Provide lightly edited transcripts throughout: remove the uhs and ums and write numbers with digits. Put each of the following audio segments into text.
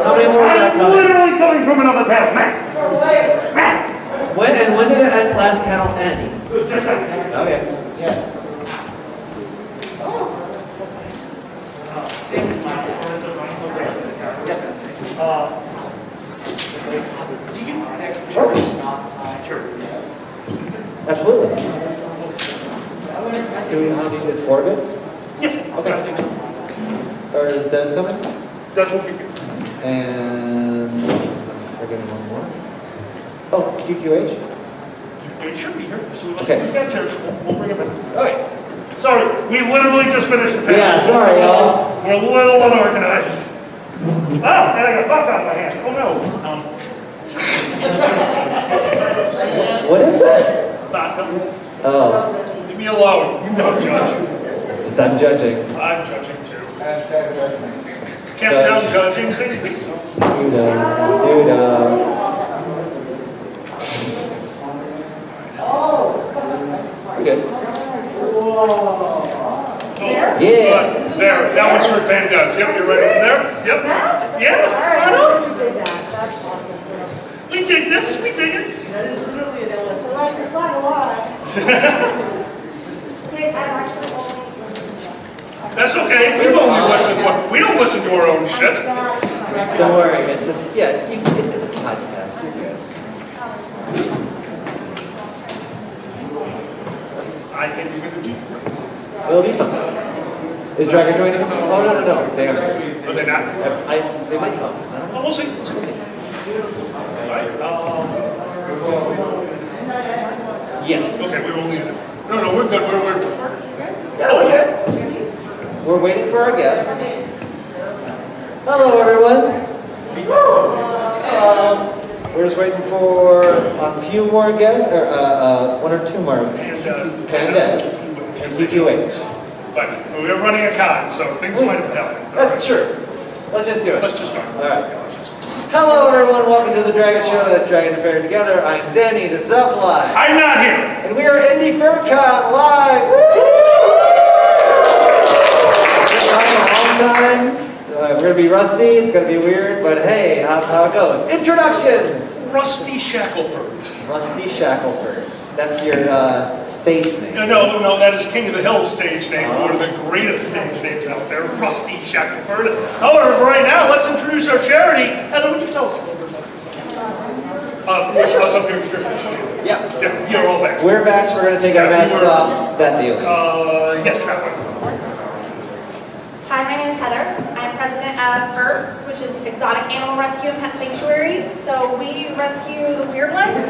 How many more are I'm literally coming from another town. Matt. When did that last panel end? Okay. Yes. Absolutely. Do we need this forward? Yeah. Okay. I think so. Or is Des coming? That's what we do. And I'm forgetting one more. Oh, QQH? It should be here. So Okay. we got chairs. We'll bring them in. Okay. Sorry, we literally just finished the panel. Yeah, sorry, y'all. We're a little unorganized. Oh, and I got a buck on my hand. Oh no. What is that? Vodka. Oh, Leave me alone. You don't judge. it's done judging. I'm judging too. Hashtag judgment. Kept down judging. See? Duda. We're good. Yeah. There. That one's for Van Guns. Yep, you're right over there. Yep. Yeah. Right on. We dig this. We dig it. That is really an illness. I like your flag a lot. Okay, I'm actually only. That's okay. We don't listen to our own shit. Don't worry. It's a podcast. You're good. I think you're going to do great. It'll be fun. Is Dragget joining us? Oh, no. They are. Are they not? They might come. I don't know. Oh, we'll see. We'll see. All right. Yes. Okay, we will leave it. No, we're good. We're Yeah, we're good. We're waiting for our guests. Hello, everyone. We're just waiting for a few more guests, or one or two more. Candace and QQH. But we are running a con, so things might have happened. That's true. Let's just do it. Let's just start. All right. Hello, everyone. Welcome to the Dragget Show. That's Dragon Affair Together. I'm Zanny. This is Alkali. I'm not here. And we are Indie FurCon live. Long time. We're going to be rusty. It's going to be weird. But hey, how it goes. Introductions. Rusty Shackleford. Rusty Shackleford. That's your stage name. No, that is King of the Hill stage name. One of the greatest stage names out there, Rusty Shackleford. However, for right now, let's introduce our charity. Heather, would you tell us a little bit about yourself? Us up here. Yeah. Yeah, you're all back. We're vaxxed. We're going to take our masks off. That deal. Yes, that one. Hi, my name is Heather. I'm president of FERPS, which is Exotic Animal Rescue and Pet Sanctuary. So we rescue the weird ones.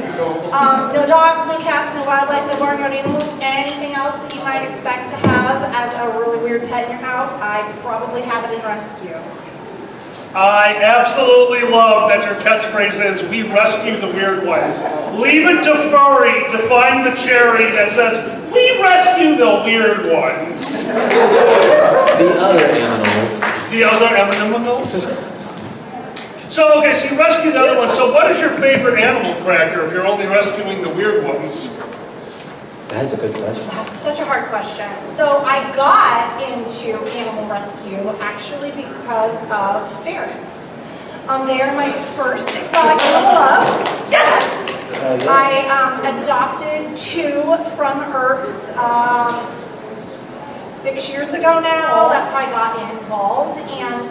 No dogs, no cats, no wildlife, no barnyard animals, anything else that you might expect to have as a really weird pet in your house, I probably have it in rescue. I absolutely love that your catchphrase is, we rescue the weird ones. Leave it to Furry to find the charity that says, we rescue the weird ones. The other animals. The other animals? So, okay, so you rescue the other ones. So what is your favorite animal cracker if you're only rescuing the weird ones? That is a good question. That's such a hard question. So I got into animal rescue actually because of ferrets. They are my first exotic animal love. Yes! Yeah. I adopted two from Herbs 6 years ago now. That's how I got involved. And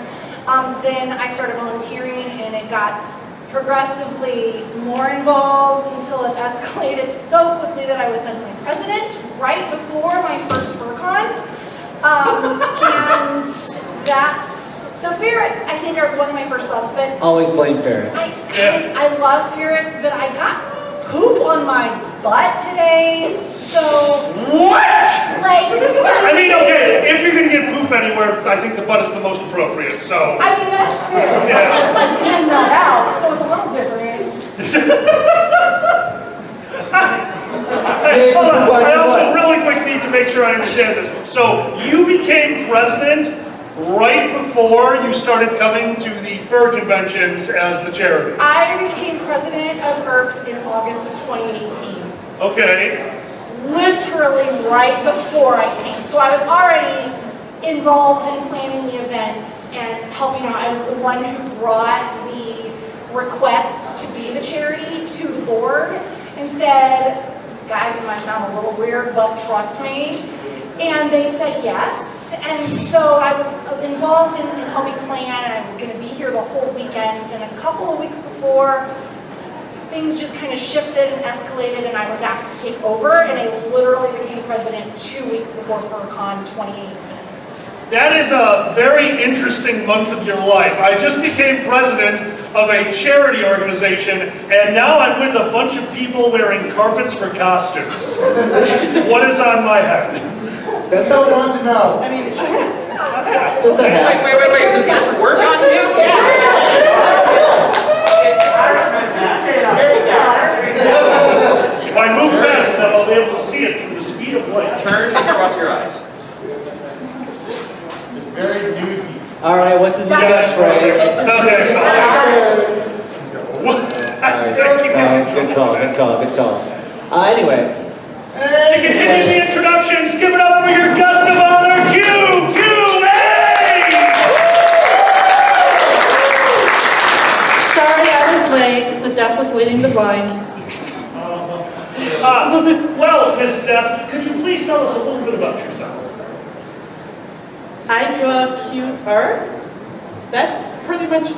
then I started volunteering and it got progressively more involved until it escalated so quickly that I was suddenly president right before my first FurCon. And so ferrets, I think, are one of my first loves. But Always blame ferrets. I love ferrets, but I got poop on my butt today, so... What? Like... I mean, okay, if you're going to get poop anywhere, I think the butt is the most appropriate, so... I mean, that's fair. Yeah. It's like cleaning that out, so it's a little different. Hey, hold on. I also really quick need to make sure I understand this. So, you became president right before you started coming to the fur conventions as the charity. I became president of Herbs in August of 2018. Okay. Literally right before I came. So I was already involved in planning the event and helping I was the one who brought the request to be the charity to the board and said, guys, it might sound a little weird, but trust me. And they said yes. And so I was involved in helping plan, and I was going to be here the whole weekend. And a couple of weeks before, things just kind of shifted and escalated, and I was asked to take over, and I literally became president 2 weeks before FurCon 2018. That is a very interesting month of your life. I just became president of a charity organization, and now I'm with a bunch of people wearing carpets for costumes. What is on my head? That sounds want to know. I mean, it's a hat. just a hat. Wait. Does this work on you? If I move fast enough, I'll be able to see it through the speed of light. Turn and cross your eyes. It's very nudie. All right, what's his new catchphrase? Okay. Good call. Anyway. To continue the introductions, give it up for your guest of honor, QQA! Sorry, I was late. The deaf was leading the blind. Well, Miss Steph, could you please tell us a little bit about yourself? I draw cute art. That's pretty much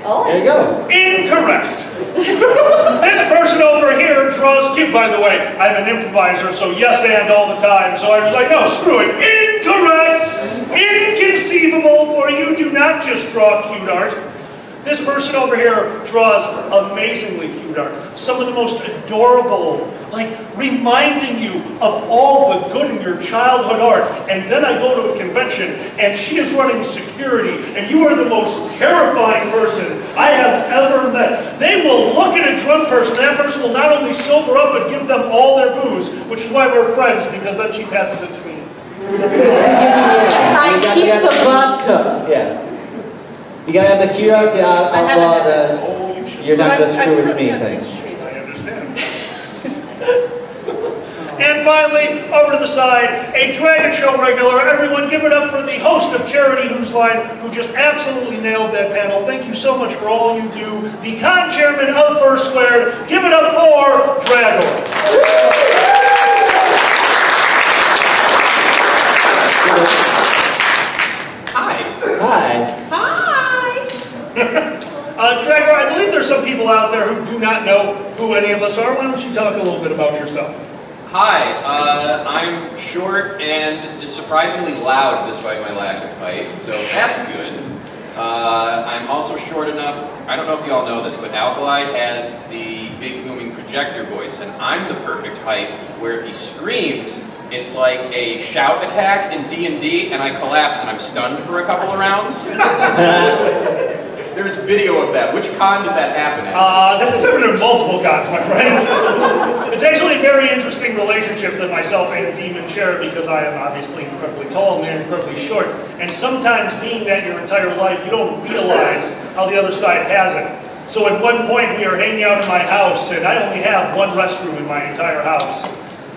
all There I you go. Incorrect. This person over here draws cute. By the way, I'm an improviser, so yes and all the time. So I was like, no, screw it. Incorrect. Inconceivable, for you do not just draw cute art. This person over here draws amazingly cute art. Some of the most adorable, like reminding you of all the good in your childhood art. And then I go to a convention and she is running security and you are the most terrifying person I have ever met. They will look at a drunk person, that person will not only sober up but give them all their booze, which is why we're friends, because then she passes it to me. I keep the vodka. Yeah. You gotta have the cute art to outlaw the you're not gonna screw with me thing. I understand. And finally, over to the side, a Dragget Show regular. Everyone give it up for the host of Charity Who's Line, who just absolutely nailed that panel. Thank you so much for all you do. The con chairman of First Squared, give it up for Dragget. Hi. Dragger, I believe there's some people out there who do not know who any of us are. Why don't you talk a little bit about yourself? Hi, I'm short and just surprisingly loud despite my lack of height, so that's good. I'm also short enough, I don't know if you all know this, but Alkali has the big booming projector voice, and I'm the perfect height where if he screams, it's like a shout attack in D&D, and I collapse and I'm stunned for a couple of rounds. There's video of that. Which con did that happen at? That's happened in multiple cons, my friend. It's actually a very interesting relationship that myself and Demon share because I am obviously incredibly tall and they're incredibly short. And sometimes being that your entire life, you don't realize how the other side has it. So at one point we were hanging out in my house and I only have one restroom in my entire house.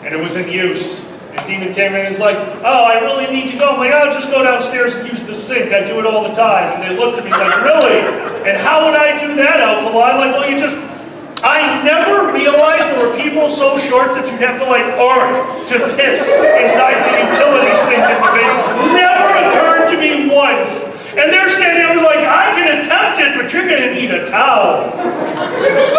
And it was in use. And Demon came in and was like, oh, I really need to go. I'm like, oh, just go downstairs and use the sink. I do it all the time. And they looked at me like, really? And how would I do that, Alkali? I'm like, well, you just... I never realized there were people so short that you'd have to, like, arc to piss inside the utility sink in the basement. Never occurred to me once. And they're standing there like, I can attempt it, but you're going to need a towel.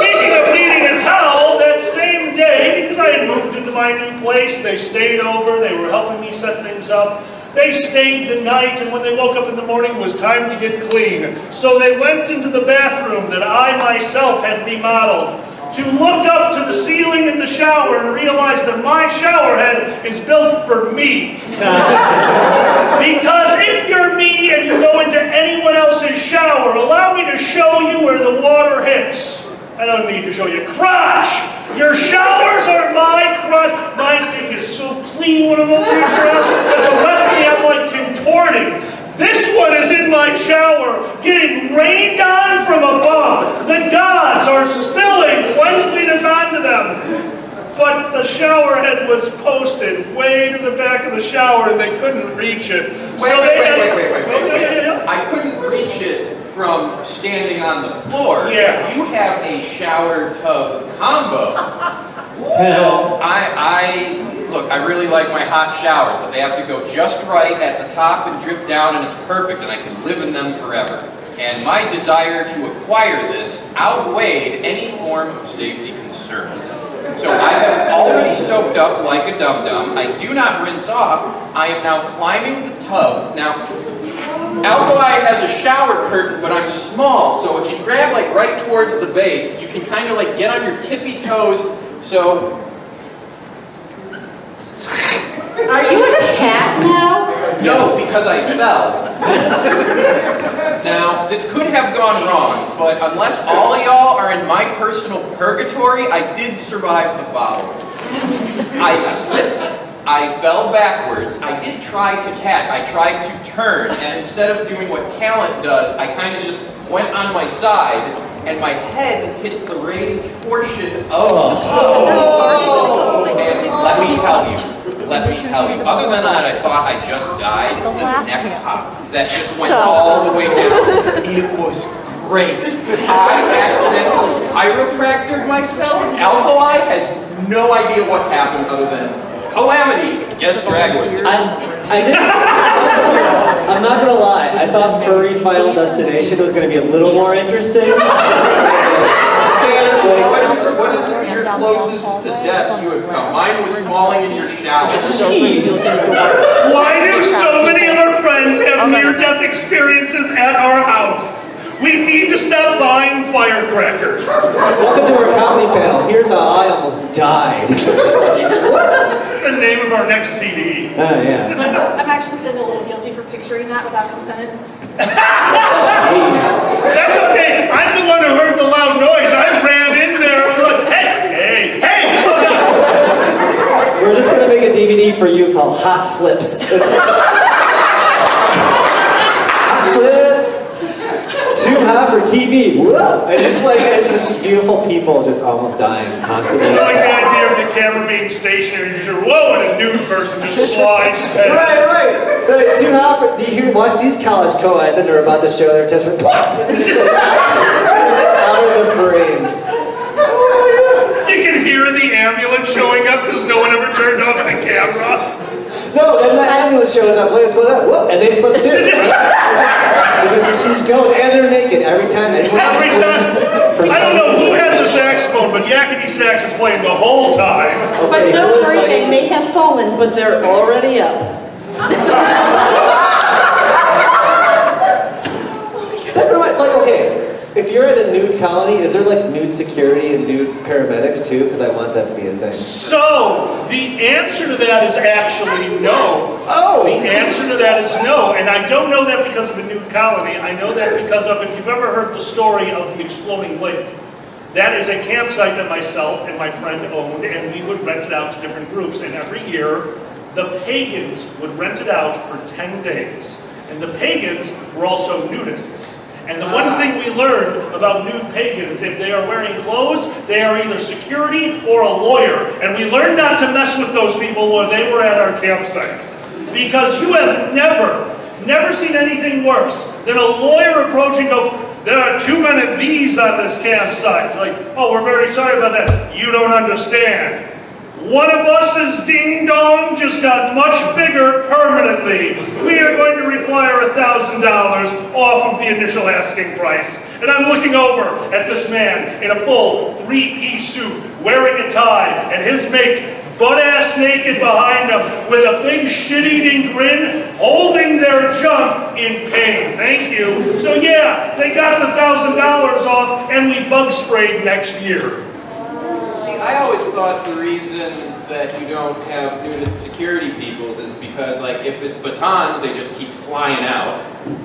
Speaking of needing a towel, that same day, because I had moved into my new place, they stayed over, they were helping me set things up. They stayed the night, and when they woke up in the morning, it was time to get clean. So they went into the bathroom that I myself had remodeled to look up to the ceiling in the shower and realize that my shower head is built for me. Because if you're me and you go into anyone else's shower, allow me to show you where the water hits. I don't need to show you. Crotch! Your showers are my crotch. My dick is so clean when I'm over your crotch that the rest of me I'm like contorting. This one is in my shower, getting rained on from above. The gods are spilling cleanliness onto them. But the shower head was posted way to the back of the shower and they couldn't reach it. Wait. I couldn't reach it standing on the floor. Yeah. You have a shower tub combo. So look, I really like my hot showers, but they have to go just right at the top and drip down, and it's perfect, and I can live in them forever. And my desire to acquire this outweighed any form of safety concerns. So I have already soaked up like a dum-dum. I do not rinse off. I am now climbing the tub. Now, Alkali has a shower curtain, but I'm small, so if you grab like right towards the base, you can kind of like get on your tippy toes. So, Are you a cat now? no, because I fell. Now, this could have gone wrong, but unless all of y'all are in my personal purgatory, I did survive the following. I slipped, I fell backwards, I did try to cat, I tried to turn, and instead of doing what talent does, I kind of just went on my side, and my head hits the raised portion of the tub. And let me tell you, other than that, I thought I just died. The neck pop that just went all the way down. It was great. I accidentally chiropractored myself. Alkali has no idea what happened other than calamity. Guess Dragget. I'm not gonna lie, I thought Furry Final Destination was gonna be a little more interesting. What is your closest to death you have come? Mine was falling in your shower. Jeez. Why do so many of our friends have near-death experiences at our house? We need to stop buying firecrackers. Welcome to our comedy panel. Here's how I almost died. It's the name of our next CD. Oh, yeah. I'm actually feeling a little guilty for picturing that without consent. That's okay. I'm the one who heard the loud noise. I ran in there and was like, hey. We're just gonna make a DVD for you called Hot Slips. Hot Slips! Too hot for TV. Whoa! And just like, it's just beautiful people just almost dying constantly. I like the idea of the camera being stationary. You just, whoa, and a nude person just slides past. Right. Too hot for. Do you hear? Watch these college co-eds and they're about to show their test for. Just out of the frame. You can hear the ambulance showing up because no one ever turned off the camera. No, then the ambulance shows up. Let's go that. Whoop, and they slip too. Because she's going and they're naked every time. Every time. I don't know who had the saxophone, but Yakety Sax is playing the whole time. But don't worry, they may have fallen, but they're already up. Like, okay, if you're at a nude colony, is there like nude security and nude paramedics too? Because I want that to be a thing. So, the answer to that is actually no. Oh! The answer to that is no, and I don't know that because of a nude colony. I know that because of, if you've ever heard the story of the exploding lake, that is a campsite that myself and my friend owned, and we would rent it out to different groups, and every year, the pagans would rent it out for 10 days. And the pagans were also nudists. And the one thing we learned about nude pagans, if they are wearing clothes, they are either security or a lawyer. And we learned not to mess with those people when they were at our campsite. Because you have never seen anything worse than a lawyer approaching, go, there are too many bees on this campsite. Like, oh, we're very sorry about that. You don't understand. One of us's ding-dong just got much bigger permanently. We are going to require $1,000 off of the initial asking price. And I'm looking over at this man in a full three-piece suit, wearing a tie, and his mate butt-ass naked behind him with a big shit-eating grin, holding their junk in pain. Thank you. So yeah, they got $1,000 off, and we bug sprayed next year. I always thought the reason that you don't have nudist security peoples is because, like, if it's batons, they just keep flying out. And,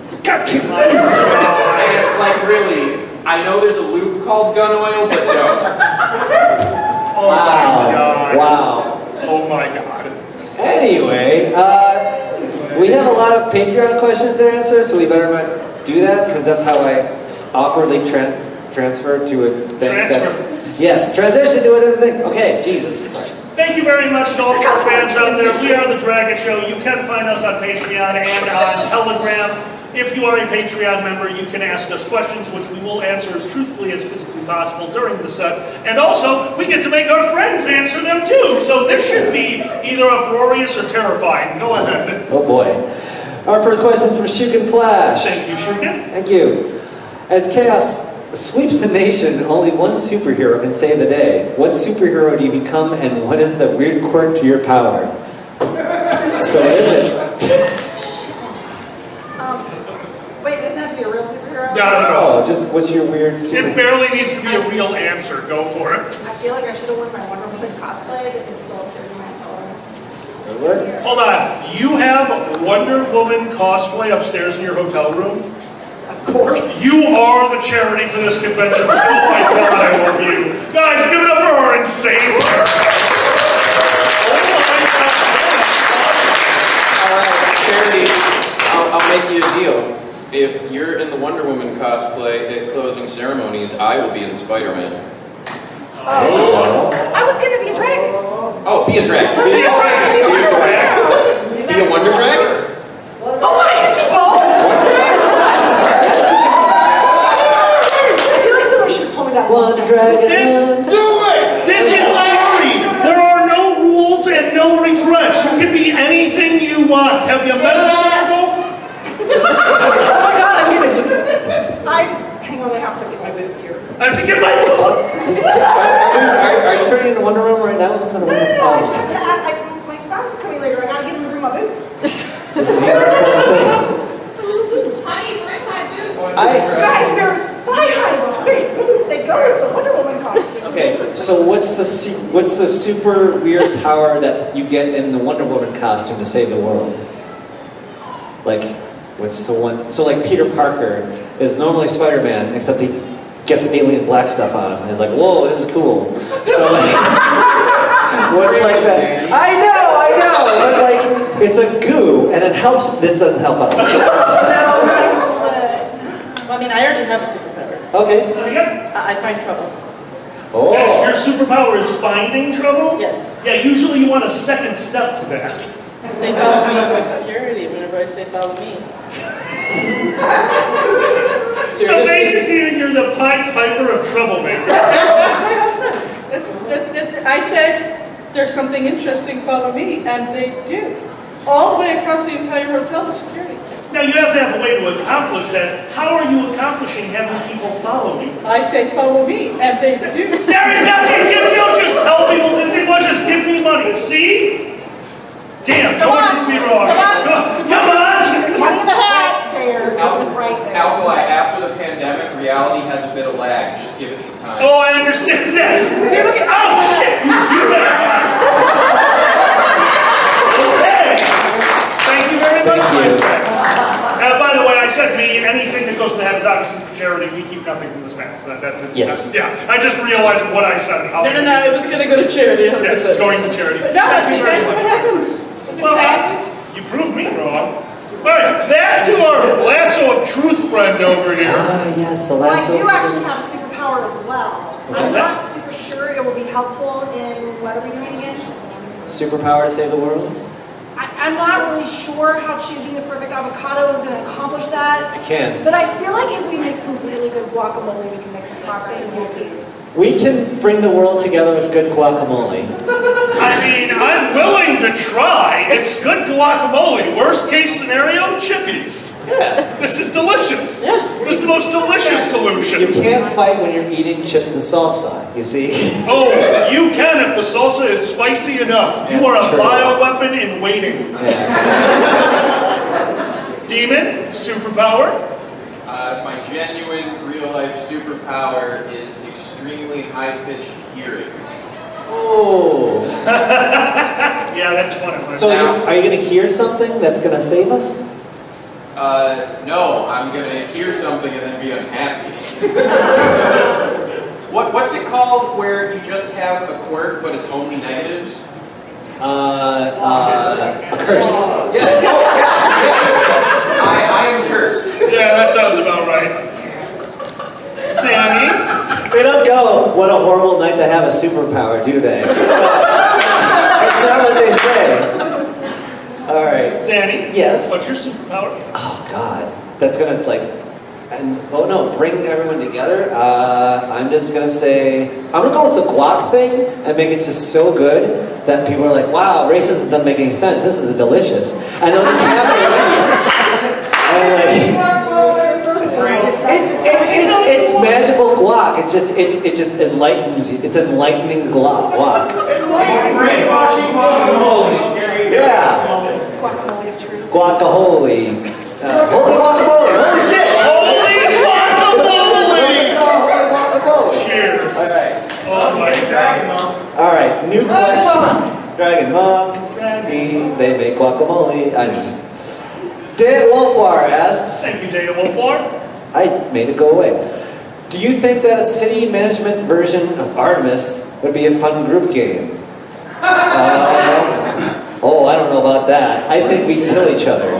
like, really, I know there's a lube called gun oil, but don't. Oh my God. Wow. Oh my God. Anyway, we have a lot of Patreon questions to answer, so we better not do that, because that's how I awkwardly transfer to a thing. Yes, transition to another thing. Okay, Jesus Christ. Thank you very much to all our fans out there. We are the Dragget Show. You can find us on Patreon and on Telegram. if you are a Patreon member, you can ask us questions, which we will answer as truthfully as physically possible during the set. And also, we get to make our friends answer them too. So this should be either uproarious or terrifying. Go ahead. Oh boy. Our first question is from Shukin Flash. Thank you, Shukin. Thank you. As chaos sweeps the nation, only one superhero can save the day. What superhero do you become, and what is the weird quirk to your power? So what is it? Wait, it doesn't have to be a real superhero? No. Oh, just what's your weird superhero? It barely needs to be a real answer. Go for it. I feel like I should have worn my Wonder Woman cosplay. It's still upstairs in my cellar. What? Hold on. You have Wonder Woman cosplay upstairs in your hotel room? Of course. You are the charity for this convention. Oh my God, I love you. Guys, give it up for our insane Charity, I'll make you a deal. If you're in the Wonder Woman cosplay at closing ceremonies, I will be in Spider-Man. I was gonna be a dragon. Oh, be a dragon. Be a dragon. Be a dragon. Be a Wonder Dragon? Oh, I can do both. I feel like someone should have told me that. Wonder Dragon. This is free. There are no rules and no regrets. You can be anything you want. Have you met a circle? Oh my God, I'm getting hang on, I have to get my boots here. I have to get my Are you turning into Wonder Woman right now? What's going No, on? no, no, my spouse is coming later. I gotta get him to bring my boots. This is the important things. Honey, bring my boots. Guys, they're thigh-high sweet boots. They go with the Wonder Woman costume. Okay, so what's the super weird power that you get in the Wonder Woman costume to save the world? Like, what's the one? So like Peter Parker is normally Spider-Man, except he gets alien black stuff on him. And he's like, whoa, this is cool. So like, what's like that? I know, but like, it's a goo, and it helps. This doesn't help out. Well, I mean, I already have a superpower. Okay. I find trouble. Oh. Yes, your superpower is finding trouble? Yes. Yeah, usually you want a second step to that. They follow me for security whenever I say follow me. So basically, you're the Pied Piper of troublemaker. That's my husband. I said, there's something interesting, follow me, and they do. All the way across the entire hotel to security. Now, you have to have a way to accomplish that. How are you accomplishing having people follow you? I say follow me, and they do. There is nothing. You don't just tell people that they want just give me money. See? Damn, don't get me wrong. Come on. Money in the hat. There, it's right there. Alkali, after the pandemic, reality has a bit of lag. Just give it some time. Oh, I understand this. See, look at Oh, shit. You do that. Okay. Thank you very much, my friend. By the way, I said me. Anything that goes to the head is obviously for charity. We keep nothing from this man. Yes. Yeah. I just realized what I said. No, it was going to go to charity. 100%. Yes, it's going to charity. But no, that's Thank you very exactly what much. happens. Well, you proved me wrong. All right, back to our lasso of truth friend over here. Ah, yes, the Well, I lasso. do actually have a superpower as well. What's I'm that? not super sure it will be helpful in what are we doing again? Superpower to save the world? I'm not really sure how choosing the perfect avocado is going to accomplish that. I can. But I feel like if we make some really good guacamole, we can make some progress in the case. We can bring the world together with good guacamole. I mean, I'm willing to try. It's good guacamole. Worst case scenario, chippies. Yeah. This is delicious. Yeah. This is the most delicious You solution. can't fight when you're eating chips and salsa, you see? Oh, you can if the salsa is spicy enough. You are a That's true. bioweapon in waiting. Yeah. Demon, superpower. My genuine real-life superpower is extremely high-pitched hearing. Oh. Yeah, that's funny. So are you going to hear something that's going to save us? No, I'm gonna hear something and then be unhappy. What's it called where you just have a quirk but it's only negatives? A curse. Yes. Oh, yes. I am cursed. Yeah, that sounds about right. Sammy? They don't go, what a horrible night to have a superpower, do they? That's not what they say. All right. Zanny? Yes. What's your superpower? Oh, God. that's gonna bring everyone together. I'm just gonna say I'm gonna go with the guac thing and make it just so good that people are like, wow, racism doesn't make any sense. This is delicious, and they'll just have it it's magical guac. It just enlightens you. It's enlightening guac. Yeah. Guacamole. Holy guacamole. Holy shit. Holy guacamole! Cheers. All right. Oh my God. All right. New question. Dragon Mom. They make guacamole. Dan Wolfwar asks. Thank you, Dana Wolfwar. I made it go away. Do you think that a city management version of Artemis would be a fun group game? Oh, I don't know about that. I think we'd kill each other.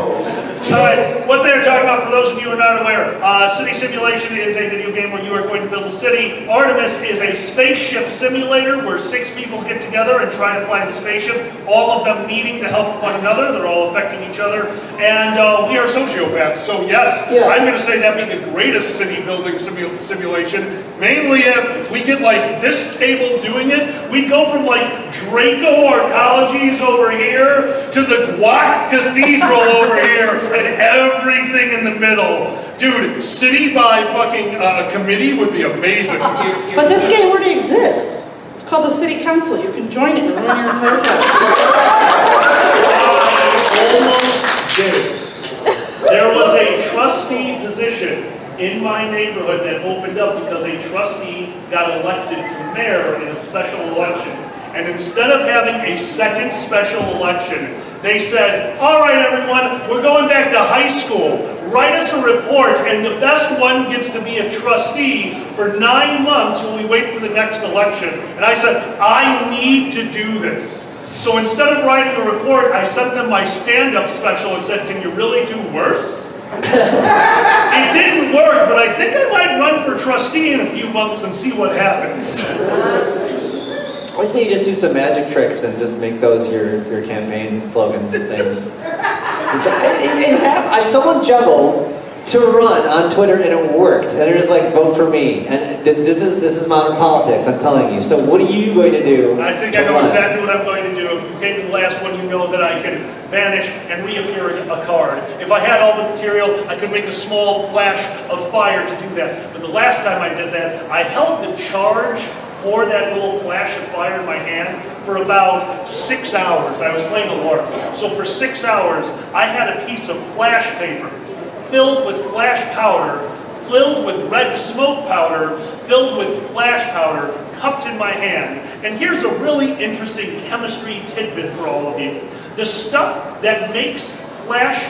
All right, what they're talking about, for those of you who are not aware, City Simulation is a video game where you are going to build a city. Artemis is a spaceship simulator where 6 people get together and try to fly the spaceship, all of them needing to help one another. They're all affecting each other. And we are sociopaths, so yes, I'm going to say that'd be the greatest city building simulation. Mainly if we get like this table doing it, we'd go from like Draco Arcologies over here to the Guac Cathedral over here. And everything in the middle. Dude, city by fucking committee would be amazing. But this game already exists. It's called the City Council. You can join it and run your entire town. Almost did it. There was a trustee position in my neighborhood that opened up because a trustee got elected to mayor in a special election. And instead of having a second special election, they said, all right, everyone, we're going back to high school. Write us a report, and the best one gets to be a trustee for 9 months while we wait for the next election. And I said, I need to do this. So instead of writing a report, I sent them my stand-up special and said, can you really do worse? It didn't work, but I think I might run for trustee in a few months and see what happens. I say you just do some magic tricks and just make those your campaign slogan things. Someone juggled to run on Twitter and it worked, and it was like, vote for me. And this is modern politics, I'm telling you. So what are you going to do? I think I know exactly what I'm going to do. If you came to the last one, you know that I can vanish and reappear a card. If I had all the material, I could make a small flash of fire to do that. But the last time I did that, I held the charge for that little flash of fire in my hand for about 6 hours. I was playing a LARP. So for 6 hours, I had a piece of flash paper filled with flash powder, filled with red smoke powder, filled with flash powder, cupped in my hand. And here's a really interesting chemistry tidbit for all of you. The stuff that makes flash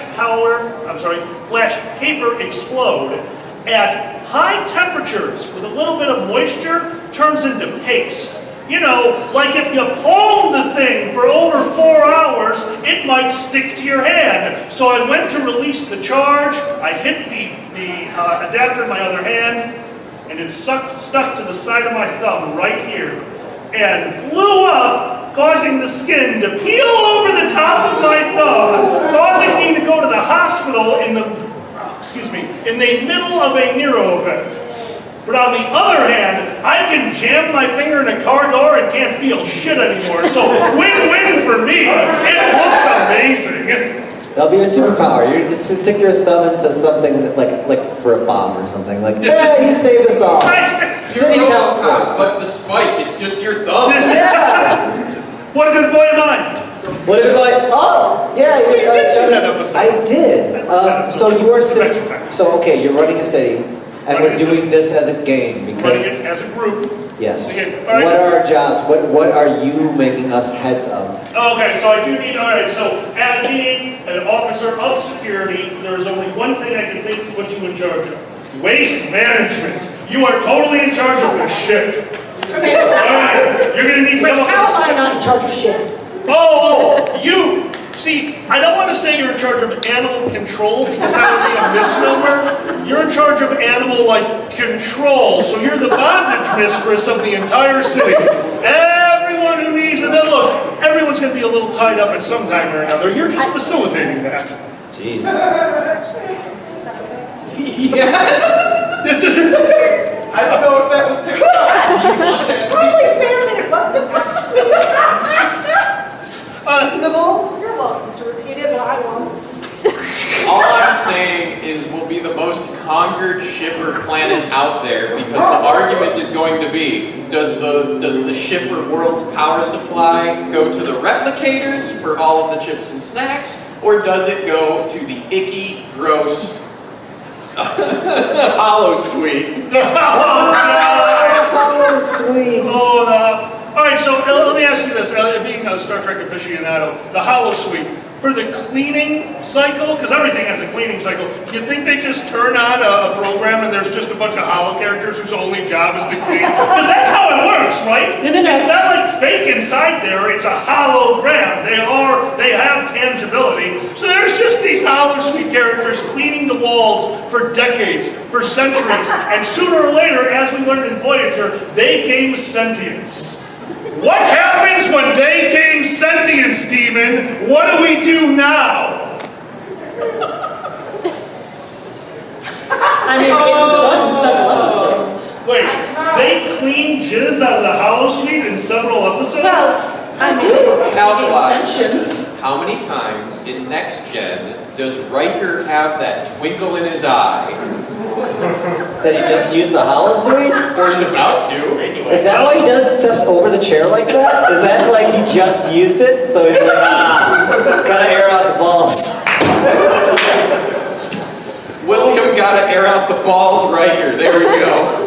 paper explode at high temperatures with a little bit of moisture turns into paste. You know, like if you hold the thing for over 4 hours, it might stick to your hand. So I went to release the charge, I hit the adapter in my other hand, and it stuck to the side of my thumb right here, and blew up, causing the skin to peel over the top of my thumb, causing me to go to the hospital in the middle of a Nero event. But on the other hand, I can jam my finger in a car door and can't feel shit anymore. So win-win for me. It looked amazing. That'll be your superpower. You just stick your thumb into something like for a bomb or something. Like, yeah, you saved us all. City council. But the spike, it's just your thumb. Yeah. What a good boy am I. What if oh, yeah. You did see that episode. I did. So you are sitting. So okay, you're running a city, and we're doing this as a game Running because it as a group. yes. Okay, all right. What are our jobs? What are you making us heads of? Okay, so I do need, all right, so as being an officer of security, there is only one thing I can think to put you in charge of. Waste management. You are totally in charge of this shit. All right, you're going to need to come up with How am I not in charge of shit? Oh, you. See, I don't want to say you're in charge of animal control because that would be a misnomer. You're in charge of animal, control. So you're the bondage mistress of the entire city. Everyone who needs it. Now look, everyone's going to be a little tied up at some time or another. You're just facilitating that. Jeez. Yeah. This is. I don't know if that was picked up. Probably fairer than it was. Uh, You're welcome to repeat it, but I won't. All I'm saying is we'll be the most conquered shipper planet out there because the argument is going to be, does the shipper world's power supply go to the replicators for all of the chips and snacks, or does it go to the icky, gross hollow suite? Hollow sweet. Oh, all right, so let me ask you this, being a Star Trek aficionado, the hollow suite, for the cleaning cycle, because everything has a cleaning cycle, do you think they just turn on a program and there's just a bunch of hollow characters whose only job is to clean? Because that's how it works, right? No. It's not like fake inside there, it's a hologram. They have tangibility. So there's just these hollow suite characters cleaning the walls for decades, for centuries, and sooner or later, as we learned in Voyager, they gain sentience. What happens when they gain sentience, demon? What do we do now? I mean, Wait, they clean jizz out of the hollow suite in several episodes? well, I mean, Alkali. inventions. How many times in Next Gen does Riker have that twinkle in his eye? That he just used the hollow suite? Or is about to, anyway. Is that why he does steps over the chair like that? Is that like he just used it? So he's like, gotta air out the balls. William gotta air out the balls, Riker. There we go.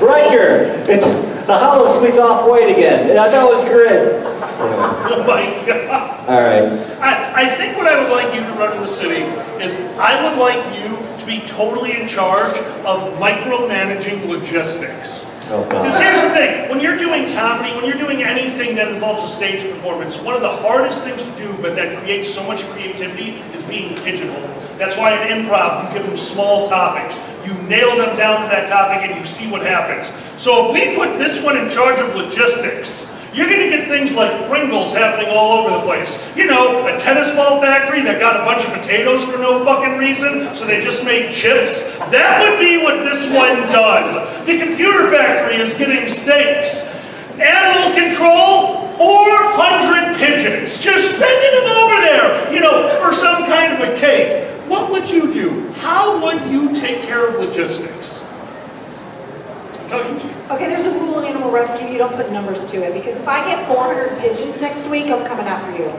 Riker, the hollow suite's off white again. I thought it was grid. Oh my God. All right. I think what I would like you to run in the city is I would like you to be totally in charge of micromanaging logistics. Oh, Because God. here's the thing, when you're doing comedy, when you're doing anything that involves a stage performance, one of the hardest things to do, but that creates so much creativity, is being pigeonholed. That's why in improv, you give them small topics. You nail them down to that topic and you see what happens. So if we put this one in charge of logistics, you're going to get things like Pringles happening all over the place. You know, a tennis ball factory that got a bunch of potatoes for no fucking reason, so they just made chips. That would be what this one does. The computer factory is getting steaks. Animal control, 400 pigeons. Just sending them over there, you know, for some kind of a cake. What would you do? How would you take care of logistics? I'm talking to you. Okay, there's a rule in animal rescue, you don't put numbers to it, because if I get 400 pigeons next week, I'm coming after you.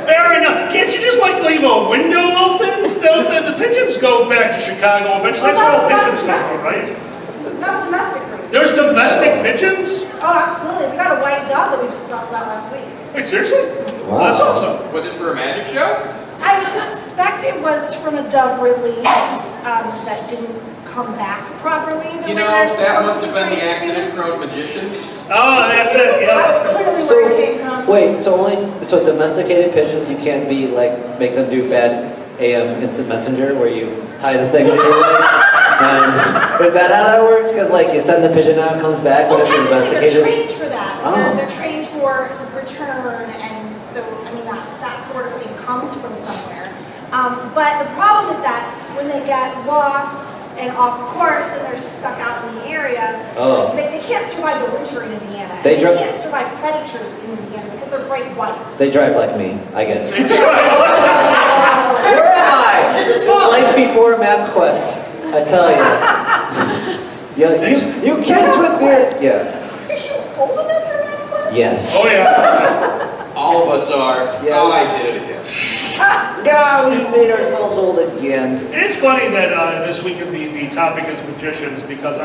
Fair enough. Can't you just like leave a window open? The pigeons go back to Chicago eventually. That's where all pigeons come from, right? Not domestic breed. There's domestic pigeons? Oh, absolutely. We got a white dove that we just adopted out last week. Wait, seriously? Wow. That's awesome. Was it for a magic show? I suspect it was from a dove release that didn't come back properly. You know, that must have been the accident-prone magicians. Oh, that's it, yeah. That's clearly where it came from. Wait, so domesticated pigeons, you can't be like, make them do bad AM instant messenger where you tie the thing to your leg? Is that how that works? Because like you send the pigeon out, it comes back, but Well, it's technically, domesticated. they're trained for that. Oh. They're trained for return, and so, I mean, that sort of thing comes from somewhere. But the problem is that when they get lost and off course and they're stuck out in the area, Oh. they can't survive the winter in Indiana. They They dri- can't survive predators in Indiana because they're bright white. They drive like me. I get it. It's right. Where am I? This is life before MapQuest. I tell you. You kids with the yeah. Are you old enough for that? Yes. Oh, yeah. All of us are. Yes. Oh, I did it again. God, we made ourselves old again. It's funny that this week the topic is magicians because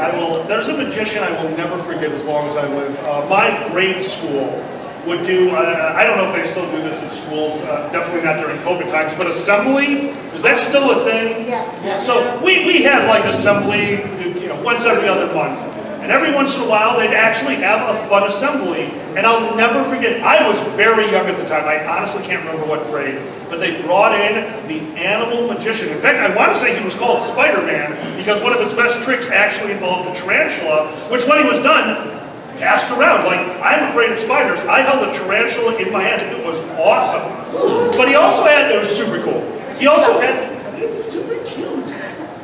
there's a magician I will never forget as long as I live. My grade school would do, I don't know if they still do this in schools, definitely not during COVID times, but assembly, is that still a thing? Yes. So we had like assembly, once every other month. And every once in a while, they'd actually have a fun assembly. And I'll never forget, I was very young at the time. I honestly can't remember what grade. But they brought in the animal magician. In fact, I want to say he was called Spider-Man because one of his best tricks actually involved a tarantula, which when he was done, passed around. Like, I'm afraid of spiders. I held a tarantula in my hand. It was awesome. But he also had, it was super cool. He also had, it was super cute.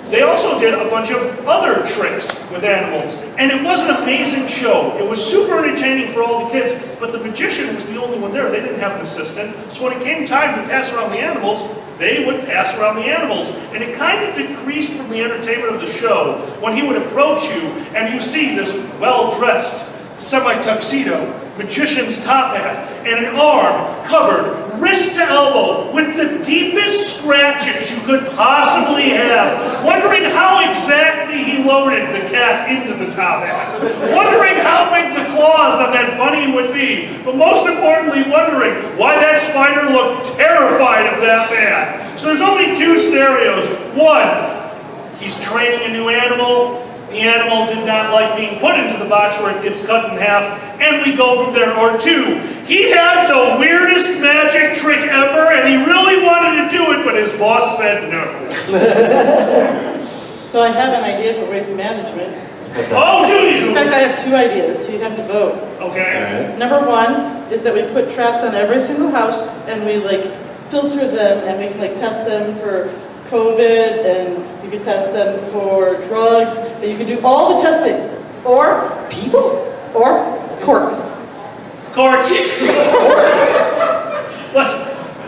They also did a bunch of other tricks with animals. And it was an amazing show. It was super entertaining for all the kids, but the magician was the only one there. They didn't have an assistant. So when it came time to pass around the animals, they would pass around the animals. And it kind of decreased from the entertainment of the show when he would approach you and you see this well-dressed, semi-tuxedo, magician's top hat, and an arm covered wrist to elbow with the deepest scratches you could possibly have, wondering how exactly he loaded the cat into the top hat, wondering how big the claws on that bunny would be, but most importantly wondering why that spider looked terrified of that man. So there's only two scenarios. One, he's training a new animal. The animal did not like being put into the box where it gets cut in half, and we go from there. Or two, he had the weirdest magic trick ever, and he really wanted to do it, but his boss said no. So I have an idea for waste management. Oh, do you? In fact, I have two ideas, so you'd have to vote. Okay. Number one is that we put traps on every single house, and we filter them, and we can test them for COVID, and you can test them for drugs, and you can do all the testing. Or people, or corks. Corks.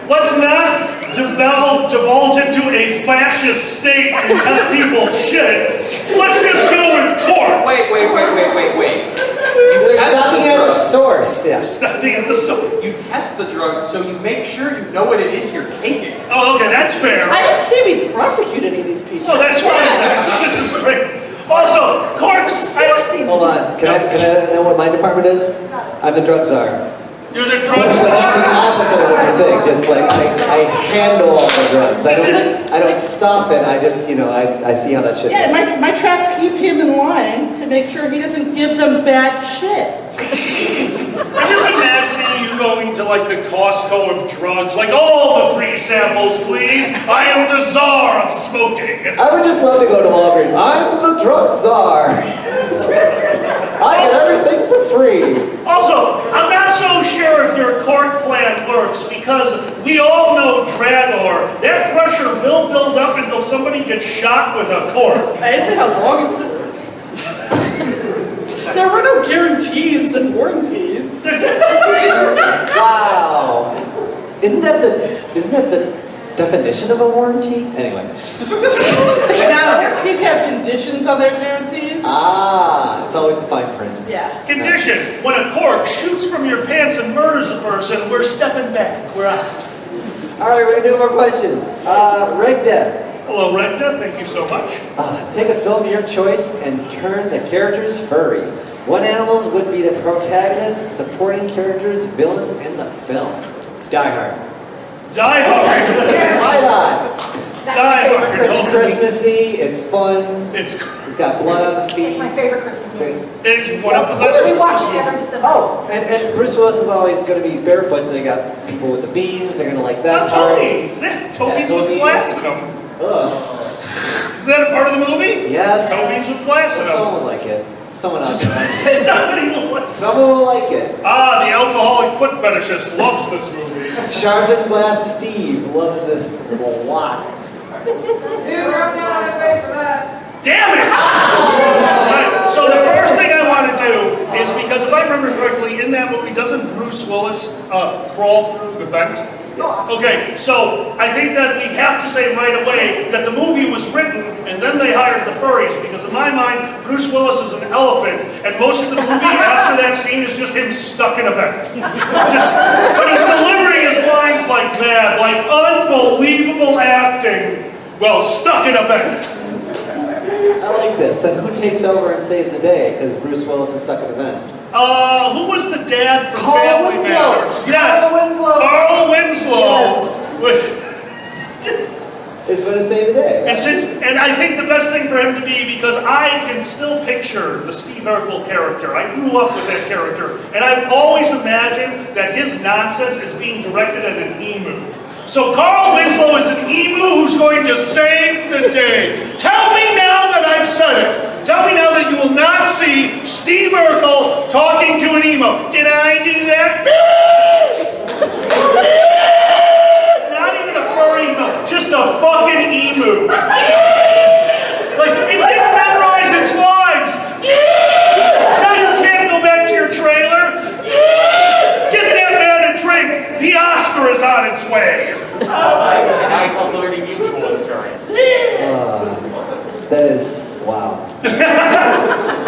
Let's not divulge into a fascist state and test people's shit. Let's just go with corks. Wait. They're stopping at the source. Yeah. Stopping at the source. You test the drug so you make sure you know what it is you're taking. Oh, okay, that's fair. I didn't say we prosecute any of these people. Oh, that's right. This is great. Also, corks. Hold on. Can I know what my department is? I'm the drug czar. You're the drug So just the czar. opposite of what you think. Just I handle all the drugs. I don't stop it. I just I see how that shit. Yeah, my traps keep him in line to make sure he doesn't give them bad shit. I'm just imagining you going to the Costco of drugs, all the free samples, please. I am the czar of smoking. I would just love to go to Walgreens. I'm the drug czar. I get everything for free. Also, I'm not so sure if your cork plan works because we all know Dragor. That pressure will build up until somebody gets shot with a cork. I didn't say how long it would. There were no guarantees and warranties. Wow. Isn't that the definition of a warranty? Anyway. Now, warranties have conditions on their guarantees. Ah, it's always the fine print. Yeah. Condition: when a cork shoots from your pants and murders a person, we're stepping back. We're out. All right, we're gonna do more questions. Reg Deb. Hello, Renda. Thank you so much. Take a film of your choice and turn the characters furry. What animals would be the protagonists, supporting characters, villains in the film? Die Hard. Die Hard. Why not? Die Hard. It's Christmassy. It's fun. It's got blood on the feet. It's my favorite Christmas movie. It is one of the best. We watch it every December. Oh, and Bruce Willis is always going to be barefoot, so you got people with the beans. They're going to like that. Toby's. Toby's with Toby's. platinum. Ugh. Isn't that a part of the movie? Yes. Toby's with platinum. Someone will like it. Someone out there. Somebody will like it. Someone will like it. Ah, the alcoholic foot fetishist loves this movie. Shards and Glass Steve loves this a lot. Damn it! Right, so the first thing I want to do is, because if I remember correctly, in that movie, doesn't Bruce Willis crawl through the vent? Yes. Okay, so I think that we have to say right away that the movie was written and then they hired the furries, because in my mind, Bruce Willis is an elephant and most of the movie after that scene is just him stuck in a vent. But he's delivering his lines like mad, like unbelievable acting while stuck in a vent. I like this. And who takes over and saves the day? Because Bruce Willis is stuck in a vent. Who was the dad from Carl Family Winslow. Matters? Yes. Carl Winslow. Carl Winslow. Yes. Is going to save the day. And I think the best thing for him to be, because I can still picture the Steve Urkel character. I grew up with that character, and I've always imagined that his nonsense is being directed at an emu. So Carl Winslow is an emu who's going to save the day. Tell me now that I've said it. Tell me now that you will not see Steve Urkel talking Did I do that? Not even a furry emu, just a fucking emu. Like, it didn't memorize its lines. Now you can't go back to your trailer. Get that man a drink. The Oscar is on its way. I call learning mutual insurance. That is, wow.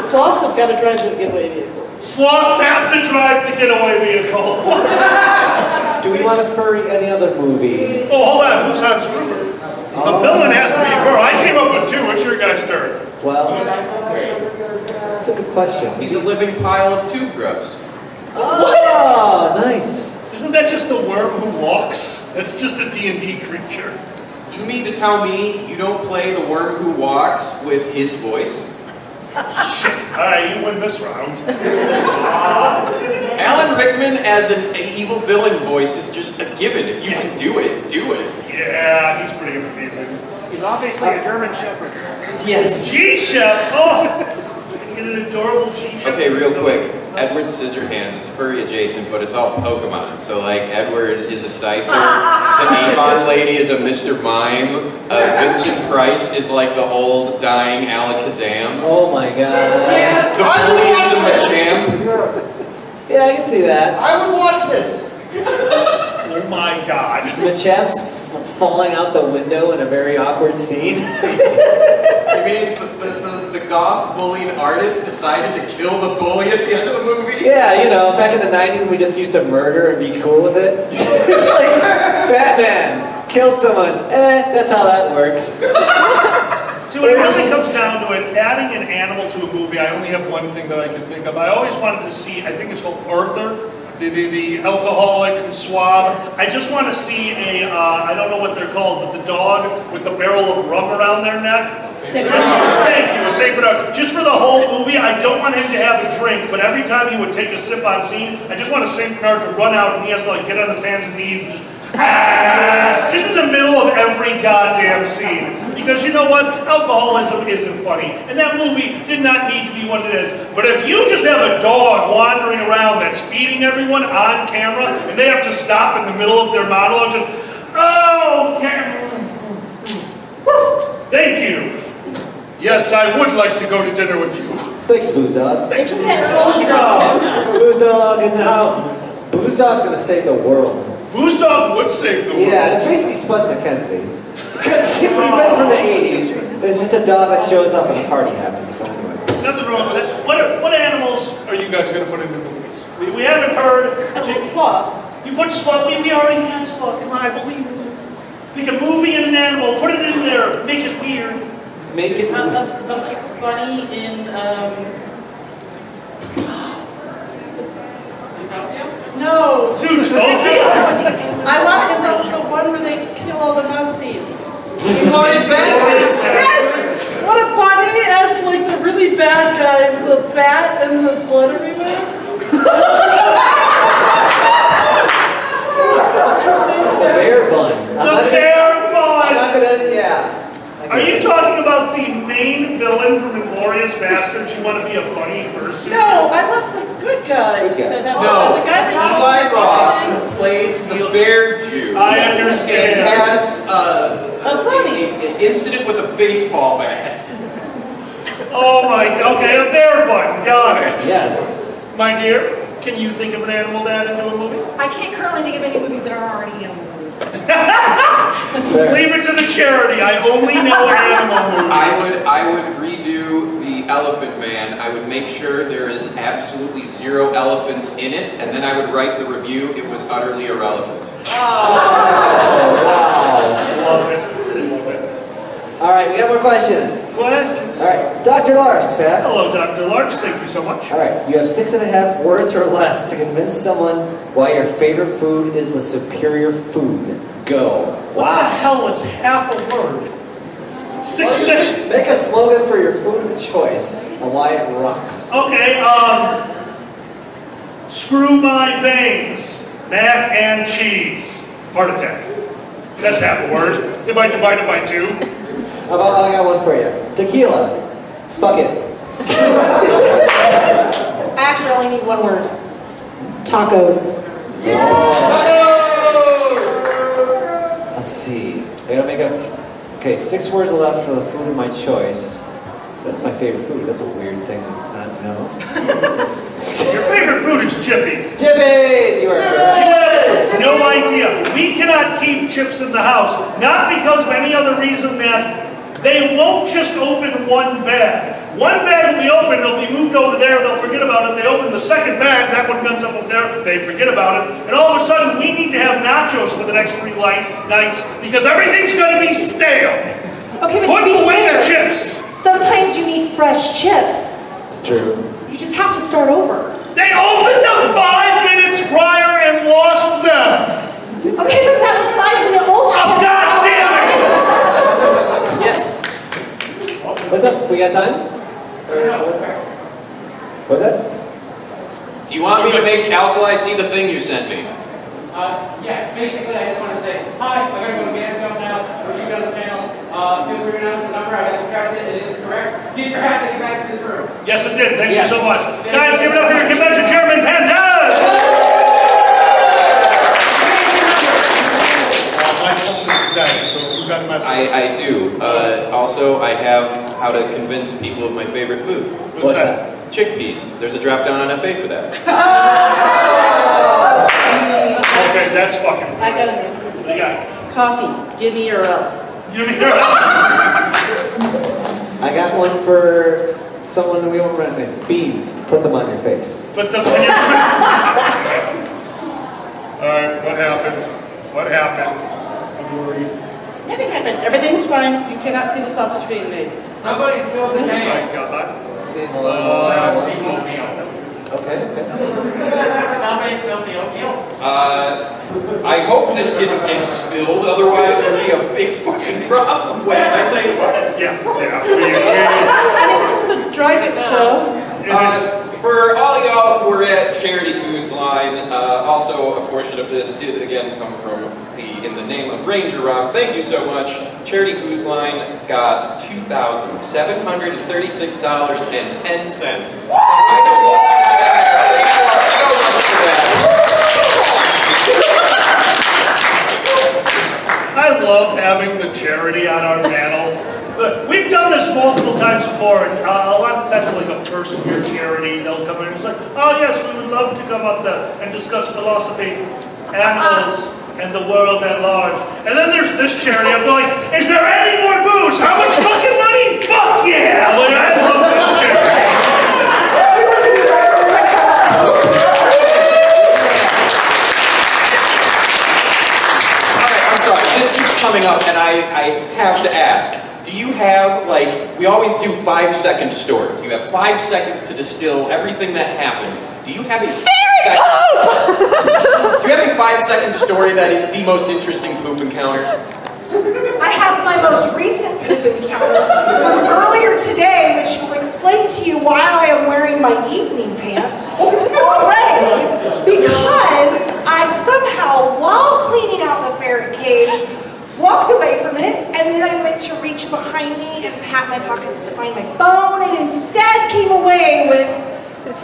Sloths have got to drive the getaway vehicle. Sloths have to drive the getaway vehicle. Do we want to furry any other movie? Oh, hold on. Who's Hans Gruber? The villain has to be fur. I came up with two. What's your guys' turn? Well, that's a good question. He's a living pile of tube grubs. Oh, nice. Isn't that just the worm who walks? That's just a D&D creature. You mean to tell me you don't play the worm who walks with his voice? Shit. All right, you win this round. Alan Rickman as an evil villain voice is just a given. If you can do it, do it. Yeah, he's pretty amazing. He's obviously a German Shepherd. Yes. G-Chef. Oh, get an adorable G-Chef. Okay, real quick. Edward Scissorhands, it's furry adjacent, but it's all Pokemon. So like Edward is a Scyther, the Avon lady is a Mr. Mime, Vincent Price is like the old dying Alakazam. Oh my god. The bully is a Machamp. Yeah, I can see that. I would watch this. Oh my god. Machamp's falling out the window in a very awkward scene. I mean, the goth bullying artist decided to kill the bully at the end of the movie? Yeah, you know, back in the 90s we just used to murder and be cool with it. It's like, Batman killed someone. That's how that works. See, when it really comes down to it, adding an animal to a movie, I only have one thing that I can think of. I always wanted to see, I think it's called Arthur, the alcoholic and swab. I just want to see I don't know what they're called, but the dog with the barrel of rum around their neck. Thank you, a St. Bernard. Just for the whole movie, I don't want him to have a drink, but every time he would take a sip on scene, I just want a St. Bernard to run out and he has to like get on his hands and knees and just in the middle of every goddamn scene. Because you know what? Alcoholism isn't funny. And that movie did not need to be what it is. But if you just have a dog wandering around that's feeding everyone on camera, and they have to stop in the middle of their monologue, just, oh, thank you. Yes, I would like to go to dinner with you. Thanks, Booze Dog. Thanks, Booze Dog. Booze Dog in the house. Booze Dog's gonna save the world. Booze Dog would save the world. Yeah, it's basically Spuds McKenzie. Because if we went from the 80s, there's just a dog that shows up and a party happens. But anyway. Nothing wrong with that. What animals are you guys going to put into movies? We haven't heard. I think sloth. You put sloth. We already have sloth. Come on, I believe it. Make a movie and an animal. Put it in there. Make it weird. Make it. A bunny in No. Zootopia. I want the one where they kill all the Nazis. Glorious Bastards. Yes! What a bunny as like the really bad guy with the bat and the blood everywhere. The bear bun. The bear bun. I'm not gonna, yeah. Are you talking about the main villain from Inglourious Bastards? You want to be a bunny first? No, I want the good guy. No, The guy that Eli Roth plays the bear Jew. I understand. And has A bunny. an incident with a baseball bat. Oh my, okay, a bear bun, got it. Yes. My dear, can you think of an animal to add into a movie? I can't currently think of any movies that are already in movies. Leave it to the charity, I only know animal movies. I would redo the Elephant Man. I would make sure there is absolutely 0 elephants in it, and then I would write the review, it was utterly irrelevant. Love it. All right, we got more questions. Questions? All right, Dr. Larks asks. Hello, Dr. Larch, thank you so much. All right, you have 6.5 words or less to convince someone why your favorite food is the superior food. Go. What the hell is half a word? Make a slogan for your food of choice and why it rocks. Okay, screw my veins, mac and cheese, heart attack. That's half a word, if I divide it by 2. How about, I got one for you. Tequila. Fuck it. I actually only need one word. Tacos. Let's see. I gotta make a. Okay, 6 words left for the food of my choice. That's my favorite food. That's a weird thing to not know. Your favorite food is chippies. Chippies! You are correct. No idea. We cannot keep chips in the house, not because of any other reason that they won't just open one bag. One bag will be opened, it'll be moved over there, they'll forget about it. They open the second bag, that one comes up over there, they forget about it. And all of a sudden, we need to have nachos for the next 3 nights because everything's going to be stale. Okay, but Put to be away fair, the chips. sometimes you need fresh chips. It's true. You just have to start over. They opened them 5 minutes prior and lost them. Okay, but that was 5-minute-old chip. Oh, God damn it! Yes. What's up? We got time? What's that? Do you want me to make Alkali see the thing you sent me? Yes, basically I just want to say, hi, I'm going to go to dance up now, or you go to the channel. Feel free to announce the number, I haven't tracked it, it is correct. Get your hat and get back to this room. Yes, it did. Thank Yes. you so much. Guys, give it up for your convention chairman, Pandas! My phone is dead, so you got a message. I do. Also, I have how to convince people of my favorite food. What's that? Chickpeas. There's a drop down on FA for that. Okay, that's fucking. I got an answer. What do you got? Coffee, give me or else. You mean your I got one for someone that we won't recommend. Beans. Put them on your face. Put them in your Alright, what happened? What happened? I'm worried. Nothing happened. Everything's fine. You cannot see the sausage being made. Somebody spilled the Oh name. my God. Okay. Somebody spilled the oatmeal. I hope this didn't get spilled, otherwise there'd be a big fucking problem. What did I say? Yeah. I mean, this is the Dragget Show. For all y'all who are at Charity Cruise Line, also a portion of this did again come from in the name of Ranger Rock. Thank you so much. Charity Cruise Line got $2,736.10. I don't know thank you all so much for that. I love having the charity on our panel. But we've done this multiple times before, and a lot of times like a first-year charity, they'll come in and it's like, oh yes, we would love to come up there and discuss philosophy, animals, and the world at large. And then there's this charity, I'm like, is there any more booze? How much fucking money? Fuck yeah! Like, I love this charity. Alright, I'm sorry, this keeps coming up, and I have to ask. Do you have, like, we always do 5-second stories. You have 5 seconds to distill everything that happened. Do you have a Do you have a 5-second story that is the most interesting poop encounter? I have my most recent poop encounter from earlier today, which will explain to you why I am wearing my evening pants already. Because I somehow, while cleaning out the ferret cage, walked away from it, and then I went to reach behind me and pat my pockets to find my phone, and instead came away with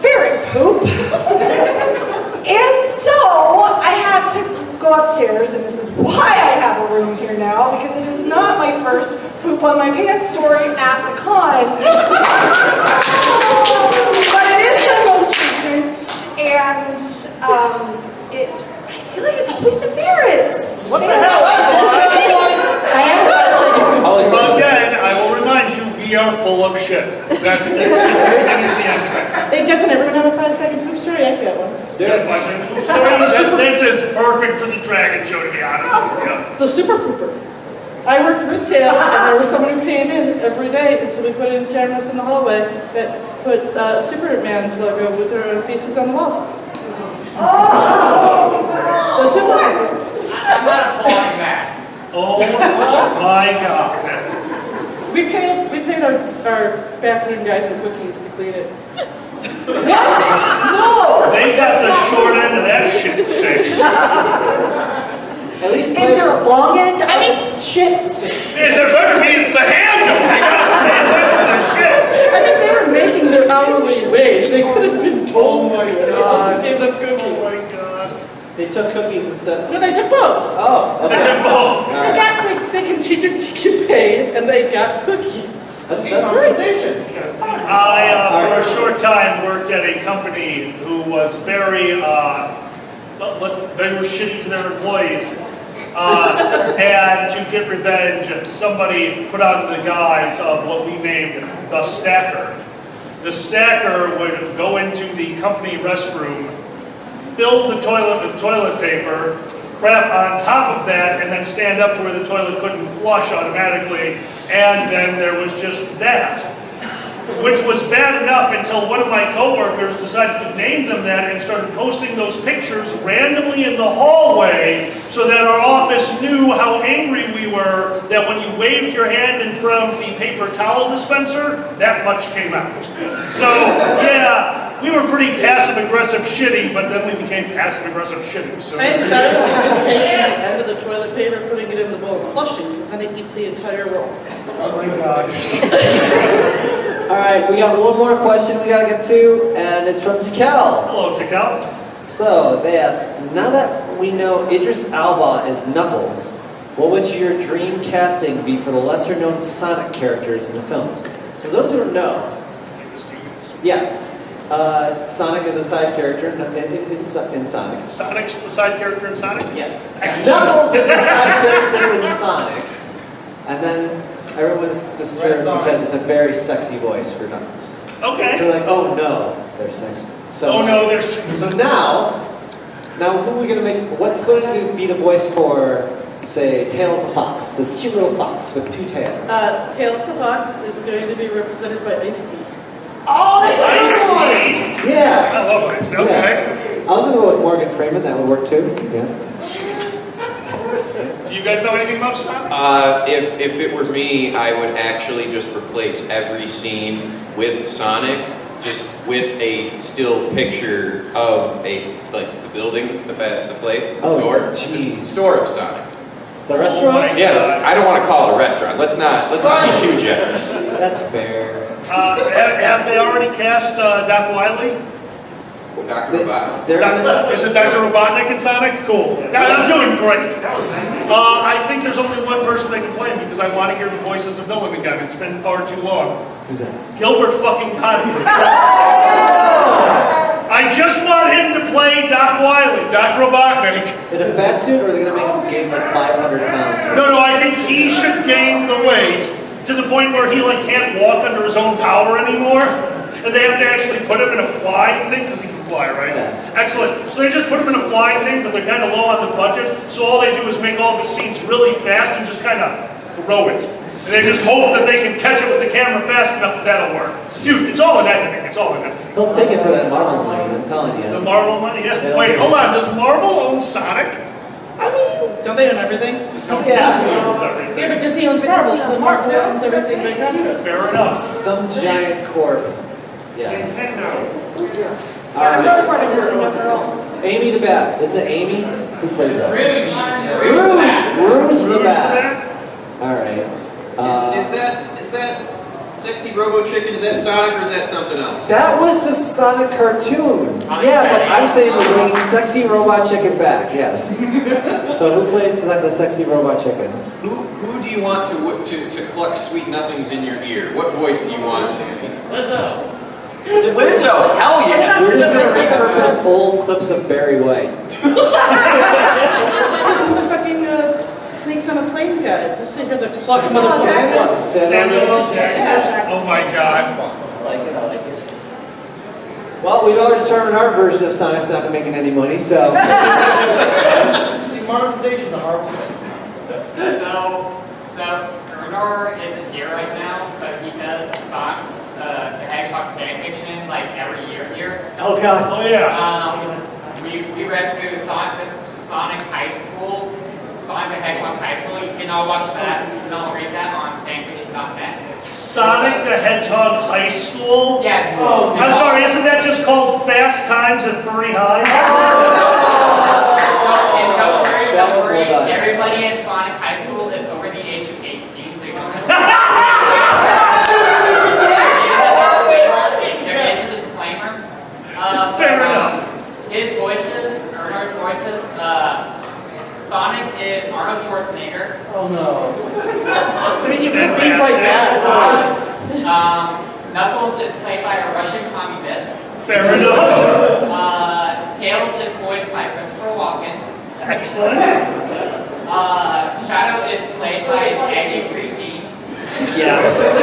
ferret poop. And so I had to go upstairs, and this is why I have a room here now, because it is not my first poop on my pants story at the con. But it is my most recent, and I feel like it's always the ferrets. What the hell? Again, I will remind you, we are full of shit. That's just the beginning of the end. Hey, doesn't everyone have a 5-second poop story? I've got one. This is perfect for the Dragget Show, to be honest with you. The super pooper. I worked retail, and there was someone who came in every day, and so we put in cameras in the hallway that put Superman's logo with their faces on the walls. The super pooper. I'm not applying that. Oh my God. We paid our bathroom guys and cookies to clean it. What? No! They got the short end of that shit stick. Is there a long end? I mean, shit. There better be, it's the handle. They gotta stay away from the shit. I mean, they were making their hourly wage. They could have been told to. They just gave them cookies. Oh my They took cookies instead. No, they took both. Oh, okay. They took both. All They right. got, they continued to get paid, and they got cookies. That's great. I, for a short time, worked at a company who was very, they were shitty to their employees. And to get revenge, somebody put on the guise of what we named the stacker. The stacker would go into the company restroom, fill the toilet with toilet paper, crap on top of that, and then stand up to where the toilet couldn't flush automatically, and then there was just that. Which was bad enough until one of my coworkers decided to name them that and started posting those pictures randomly in the hallway so that our office knew how angry we were that when you waved your hand in front of the paper towel dispenser, that much came out. So, yeah, we were pretty passive-aggressive shitty, but then we became passive-aggressive shitty. So. I decided to just taking the end of the toilet paper, putting it in the bowl, and flushing, because then it eats the entire roll. Oh my God. All right, we got one more question we gotta get to, and it's from Tikel. Hello, Tikel. So they ask, now that we know Idris Elba is Knuckles, what would your dream casting be for the lesser-known Sonic characters in the films? So those who don't know, yeah, Sonic is a side character in Sonic. Sonic's the side character in Sonic? Yes. Excellent. Knuckles is the side character in Sonic, and then everyone's disturbed because it's a very sexy voice for Knuckles. Okay. They're like, oh no, they're sexy. So, Oh no, there's... So now who are we gonna make? What's going to be the voice for, say, Tails the Fox? This cute little fox with two tails. Tails the Fox is going to be represented by Ice-T. Oh, that's Ice-T! Yeah. I love Ice-T, okay. Yeah. I was gonna go with Morgan Freeman. That would work too. Yeah. Do you guys know anything about Sonic? If it were me, I would actually just replace every scene with Sonic, just with a still picture of the building, the place, the store. Jeez. Store of Sonic. The restaurant? Yeah, I don't want to call it a restaurant. Let's not be too generous. That's fair. Have they already cast Doc Wily? Dr. Robotnik. Is it Dr. Robotnik in Sonic? Cool. I'm doing great. I think there's only one person that can play him because I want to hear the voice as a villain again. It's been far too long. Who's that? Gilbert fucking Gottfried. I just want him to play Doc Wily, Dr. Robotnik. In a fat suit, or are they gonna make him gain like 500 pounds? No, I think he should gain the weight to the point where he can't walk under his own power anymore. And they have to actually put him in a flying thing, because he can fly, right? Yeah. Excellent. So they just put him in a flying thing, but they're kind of low on the budget, so all they do is make all the scenes really fast and just kind of throw it. And they just hope that they can catch it with the camera fast enough that that'll work. Dude, it's all in editing, it's all in editing. He'll take it for that Marvel money, I'm telling you. The Marvel money, yeah. Yeah. Wait, hold on, does Marvel own Sonic? I mean, don't they own everything? No, Disney owns everything. Yeah, but Disney owns Marvel, so Marvel owns everything by contract. Fair enough. Some giant corp. Yes. Another part of Nintendo girl. Amy the Bat. Is it Amy? Who plays that? Rouge. Rouge the Bat. All right. Is that sexy Robo Chicken? Is that Sonic or is that something else? That was the Sonic cartoon. Yeah, but I'm saying we're bringing sexy robot chicken back. Yes. So who plays the sexy robot chicken? Who do you want to cluck sweet nothings in your ear? What voice do you want, Sammy? Lizzo. Lizzo. Hell yes. We're just gonna repurpose old clips of Barry White. The fucking Snakes on a Plane guy, just to hear the cluck motherfucker. Samuel L. Jackson. Oh my God. I like it. Well, we've already determined our version of Sonic's not making any money, so. Demonetization, the hard way. So Bernard isn't here right now, but he does Sonic the Hedgehog fanfiction every year here. Oh God. Oh yeah. We read through Sonic High School, Sonic the Hedgehog High School. You can all watch that. You can all read that on fanfiction.net. Sonic the Hedgehog High School? Yes. I'm sorry, isn't that just called Fast Times at Furry High? And don't worry, That was well done. everybody in Sonic High School is over the age of 18, so you don't there is a disclaimer. Fair enough. His voices, Ernar's voices, Deep like that. Knuckles is played by a Russian communist. Fair enough. Tails is voiced by Christopher Walken. Excellent. Shadow is played by an edgy preteen. Yes.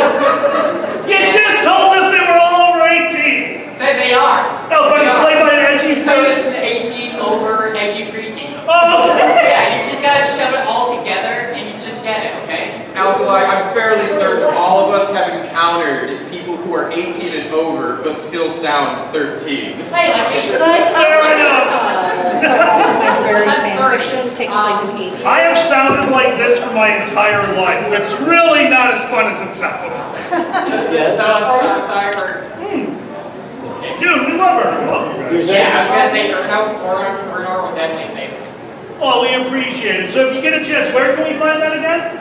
You just told us they were all over 18. They are. No, but it's played by an edgy So it's preteen. an 18 over edgy preteen. Oh, okay. Yeah, you just gotta shove it all together and you just get it, okay? Alkali, I'm fairly certain all of us have encountered people who are 18 and over but still sound 13. Hey, like me. Fair enough. I'm 30. Takes place in 80. I have sounded like this for my entire life. It's really not as fun as it sounds. So I'm sorry for... Dude, we love her. Yeah, I was gonna say Ernor will definitely save it. Oh, we appreciate it. So if you get a chance, where can we find that again?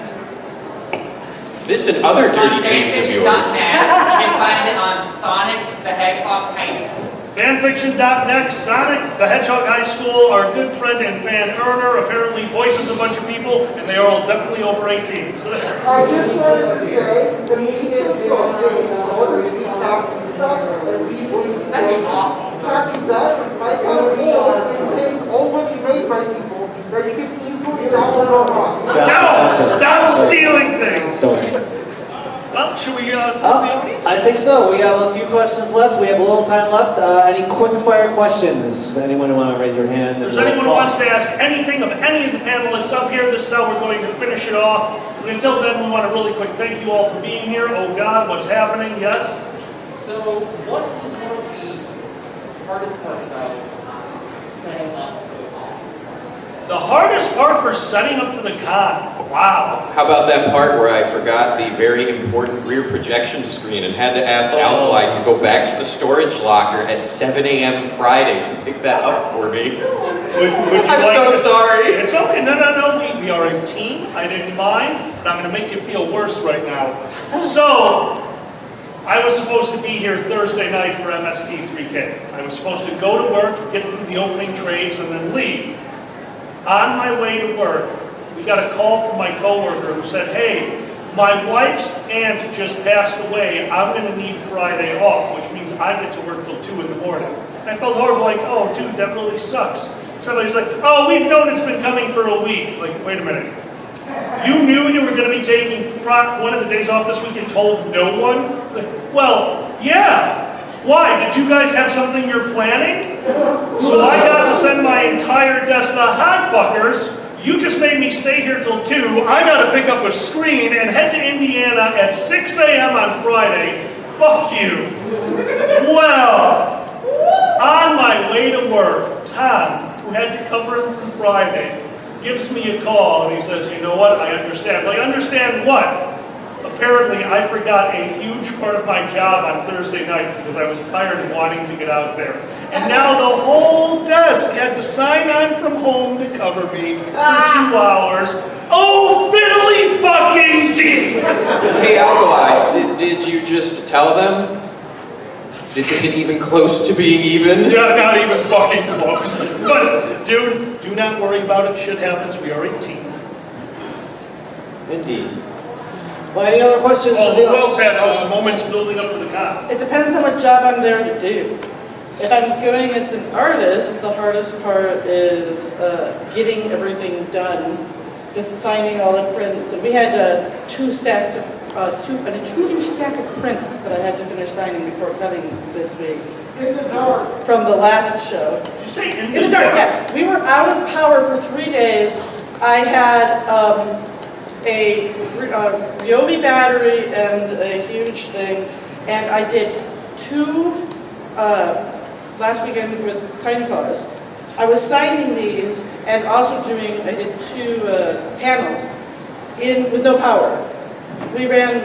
This and other dirty dreams of yours. Fanfiction.net. You can find it on Sonic the Hedgehog High School. Fanfiction.net, Sonic the Hedgehog High School, our good friend and fan Erner apparently voices a bunch of people, and they are all definitely over 18. So there. I just wanted to say, the meetings on all the speed talking stuff, and we voice That'd be awful. talking that, I got rules and things already made by people that you can easily download online. No! Stop stealing things! Don't. Well, should we throw the audience? I think so. We have a few questions left. We have a little time left. Any quick fire questions? Anyone want to raise your hand? If there's anyone who wants to ask anything of any of the panelists up here, this is how we're going to finish it off. But until then, we want to really quick thank you all for being here. Oh God, what's happening? Yes? So, what is one of the hardest parts about setting up the con? The hardest part for setting up for the con. Wow. How about that part where I forgot the very important rear projection screen and had to ask Alkali to go back to the storage locker at 7 a.m. Friday to pick that up for me? Would you I'm like so to- sorry. It's okay. No. We are a team. I didn't mind, but I'm going to make you feel worse right now. So, I was supposed to be here Thursday night for MST3K. I was supposed to go to work, get through the opening trades, and then leave. On my way to work, we got a call from my coworker who said, hey, my wife's aunt just passed away. I'm going to need Friday off, which means I get to work till 2 in the morning. And I felt horrible, like, oh, dude, that really sucks. Somebody's like, oh, we've known it's been coming for a week. Like, wait a minute. You knew you were going to be taking one of the days off this week and told no one? Like, well, yeah. Why? Did you guys have something you're planning? So I got to send my entire desk to hot fuckers. You just made me stay here till 2. I got to pick up a screen and head to Indiana at 6 a.m. on Friday. Fuck you. Well, on my way to work, Tom, who had to cover it from Friday, gives me a call and he says, you know what, I understand. Like, understand what? Apparently, I forgot a huge part of my job on Thursday night because I was tired of wanting to get out there. And now the whole desk had to sign on from home to cover me for 2 hours. Oh, fiddly fucking dee! Hey, Alkali, did you just tell them? Is it even close to being even? Yeah, not even fucking close. But, dude, do not worry about it. Shit happens. We are a team. Indeed. Well, any other questions? Oh, who else had moments building up for the con? It depends on what job I'm there to do. If I'm going as an artist, the hardest part is getting everything done, just signing all the prints. And we had 2 stacks of, a 2-inch stack of prints that I had to finish signing before coming this week. In the dark. From the last show. Did you say In the dark, yeah. We were out of power for 3 days. I had a Ryobi battery and a huge thing, and I did 2 last weekend with Tiny Paws. I was signing these and also I did 2 panels with no power. We ran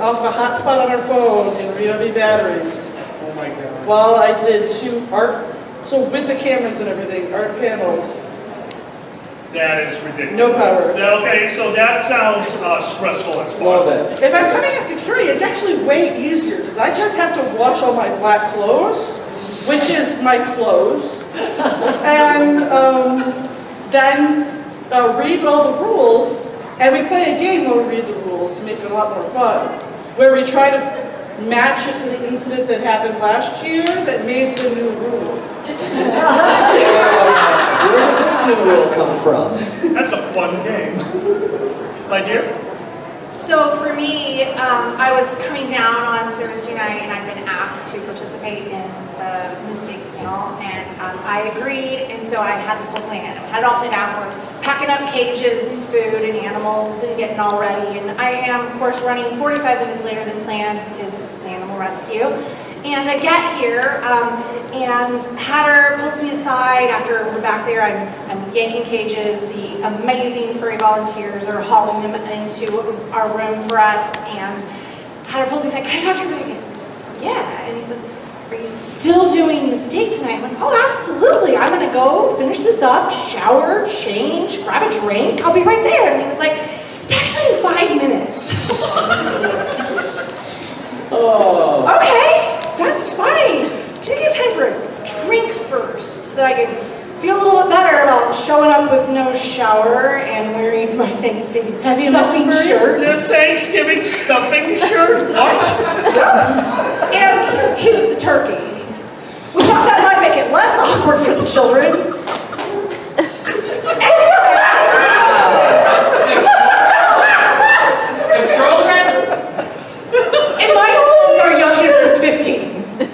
off a hotspot on our phone in Ryobi batteries. Oh my God. While I did 2 art, so with the cameras and everything, art panels. That is ridiculous. No power. Okay, so that sounds stressful as well. If I'm coming as security, it's actually way easier because I just have to wash all my black clothes, which is my clothes, and then read all the rules. And we play a game where we read the rules to make it a a lot more fun, where we try to match it to the incident that happened last year that made the new rule. Where did this new rule come from? That's a fun game. My dear? So for me, I was coming down on Thursday night and I've been asked to participate in the mistake panel, and I agreed, and so I had this whole plan. I had it all planned out. We're packing up cages and food and animals and getting all ready, and I am, of course, running 45 minutes later than planned because this is animal rescue. And I get here, and Hatter pulls me aside after we're back there. I'm yanking cages. The amazing furry volunteers are hauling them into our room for us. And Hatter pulls me aside, can I talk to you for a second? Yeah. And he says, are you still doing mistake tonight? I'm like, oh, absolutely. I'm going to go finish this up, shower, change, grab a drink. I'll be right there. And he was like, it's actually in 5 minutes. Oh. Okay. That's fine. Do you have time for a drink first so that I can feel a little bit better about showing up with no shower and wearing my Thanksgiving stuffing shirt? The Thanksgiving stuffing shirt? What? And here's the turkey. We thought that might make it less awkward for the children. And my their youngest is 15.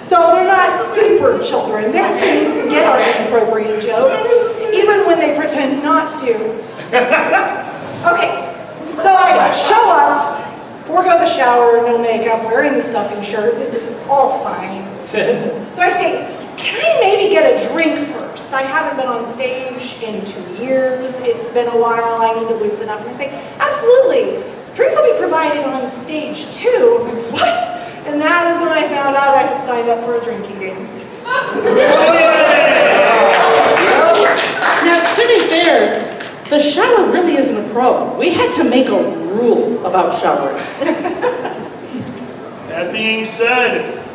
So they're not super children. They're teens and get our inappropriate jokes, even when they pretend not to. Okay, so I show up, forego the shower, no makeup, wearing the stuffing shirt. This is all fine. So I say, can I maybe get a drink first? I haven't been on stage in 2 years. It's been a while. I need to loosen up. And they say, absolutely. Drinks will be provided on stage too. What? And that is when I found out I had signed up for a drinking game. Now, to be fair, the shower really isn't a problem. We had to make a rule about showering. That being said,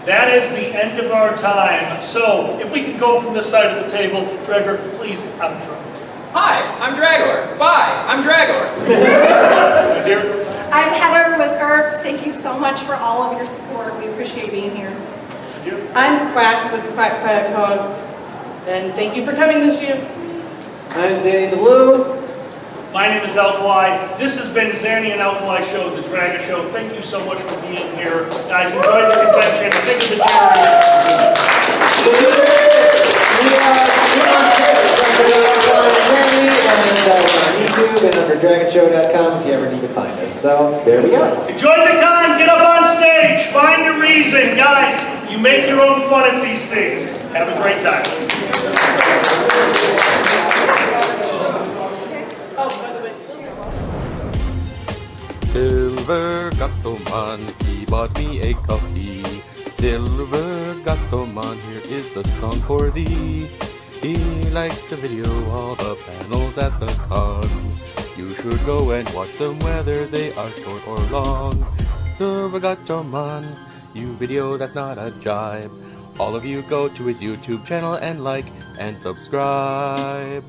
that is the end of our time. So, if we can go from this side of the table, Gregor, please outro. Hi, I'm Dragor. Bye, I'm Dragor. My dear? I'm Heather with Herbs. Thank you so much for all of your support. We appreciate being here. I'm Quack with Quack Quack Hog, and thank you for coming this year. I'm Zanny the Blue. My name is Alkali. This has been Zanny and Alkali Show, the Dragget Show. Thank you so much for being here. Guys, enjoy the convention. Think of the charity. We are on YouTube and under DraggetShow.com if you ever need to find us. So there we go. Enjoy the time. Get up on stage. Find a reason. Guys, you make your own fun at these things. Have a great time. Silver Gattoman, he bought me a coffee. Silver Gattoman, here is the song for thee. He likes to video all the panels at the cons. You should go and watch them whether they are short or long. Silver Gattoman, you video that's not a jibe. All of you go to his YouTube channel and like and subscribe.